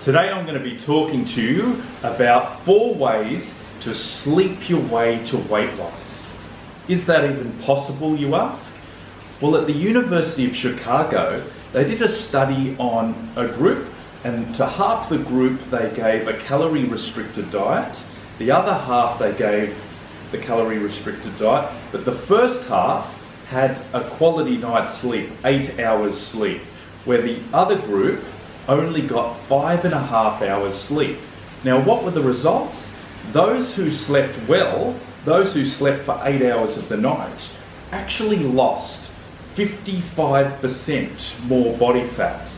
Today I'm going to be talking to you about 4 ways to sleep your way to weight loss. Is that even possible, you ask? Well, at the University of Chicago, they did a study on a group, and to half the group they gave a calorie restricted diet, the other half they gave the calorie restricted diet, but the first half had a quality night's sleep, 8 hours sleep, where the other group only got 5.5 hours sleep. Now, what were the results? Those who slept well, those who slept for 8 hours of the night, actually lost 55% more body fat.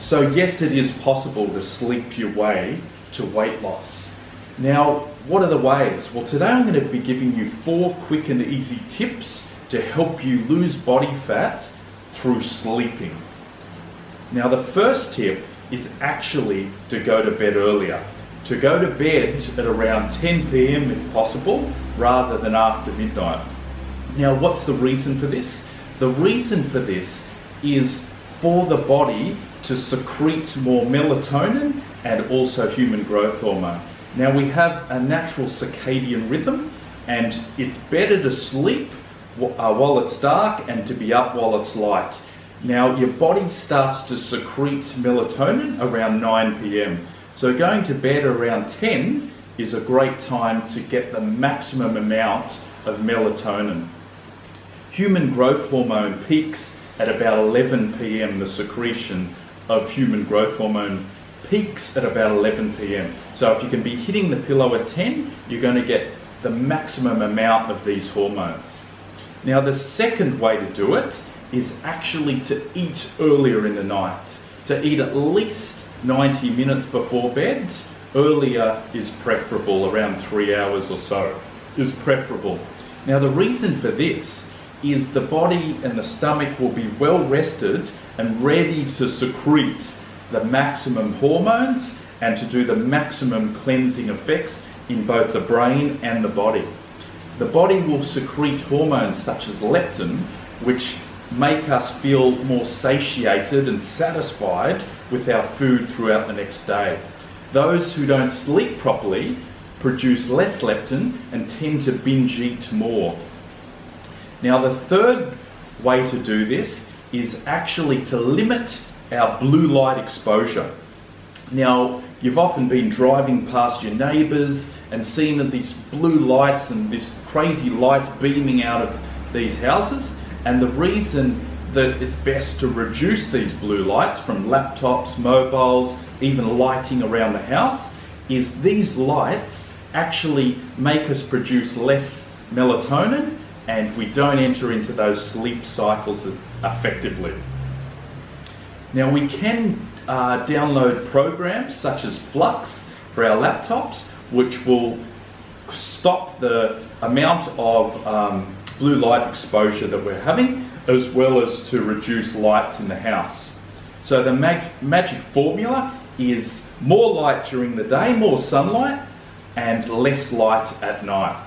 So yes, it is possible to sleep your way to weight loss. Now, what are the ways? Well, today I'm going to be giving you 4 quick and easy tips to help you lose body fat through sleeping. Now, the first tip is actually to go to bed earlier. To go to bed at around 10 p.m. if possible, rather than after midnight. Now, what's the reason for this? The reason for this is for the body to secrete more melatonin and also human growth hormone. Now, we have a natural circadian rhythm, and it's better to sleep while it's dark and to be up while it's light. Now, your body starts to secrete melatonin around 9 p.m. So going to bed around 10 is a great time to get the maximum amount of melatonin. Human growth hormone peaks at about 11 p.m. The secretion of human growth hormone peaks at about 11 p.m. So if you can be hitting the pillow at 10, you're going to get the maximum amount of these hormones. Now, the second way to do it is actually to eat earlier in the night. To eat at least 90 minutes before bed. Earlier is preferable, around 3 hours or so is preferable. Now, the reason for this is the body and the stomach will be well rested and ready to secrete the maximum hormones and to do the maximum cleansing effects in both the brain and the body. The body will secrete hormones such as leptin, which make us feel more satiated and satisfied with our food throughout the next day. Those who don't sleep properly produce less leptin and tend to binge eat more. Now, the third way to do this is actually to limit our blue light exposure. Now, you've often been driving past your neighbours and seen that these blue lights and this crazy light beaming out of these houses. And the reason that it's best to reduce these blue lights from laptops, mobiles, even lighting around the house, is these lights actually make us produce less melatonin and we don't enter into those sleep cycles as effectively. Now, we can download programs such as Flux for our laptops, which will stop the amount of blue light exposure that we're having, as well as to reduce lights in the house. So the magic formula is more light during the day, more sunlight, and less light at night.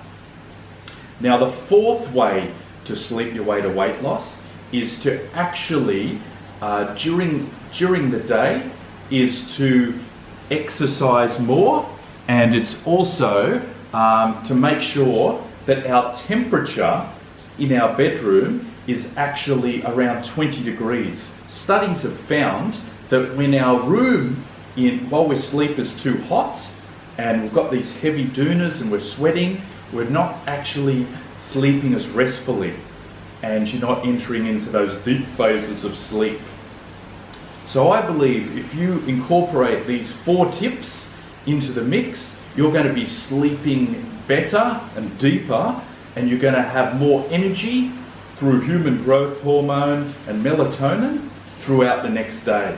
Now, the fourth way to sleep your way to weight loss is to actually, during the day, is to exercise more, and it's also to make sure that our temperature in our bedroom is actually around 20 degrees. Studies have found that when our room while we sleep is too hot and we've got these heavy doonas and we're sweating, we're not actually sleeping as restfully and you're not entering into those deep phases of sleep. So I believe if you incorporate these 4 tips into the mix, you're going to be sleeping better and deeper, and you're going to have more energy through human growth hormone and melatonin throughout the next day.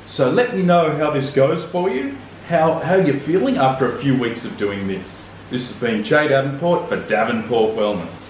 So let me know how this goes for you, how you're feeling after a few weeks of doing this. This has been Jay Davenport for Davenport Wellness.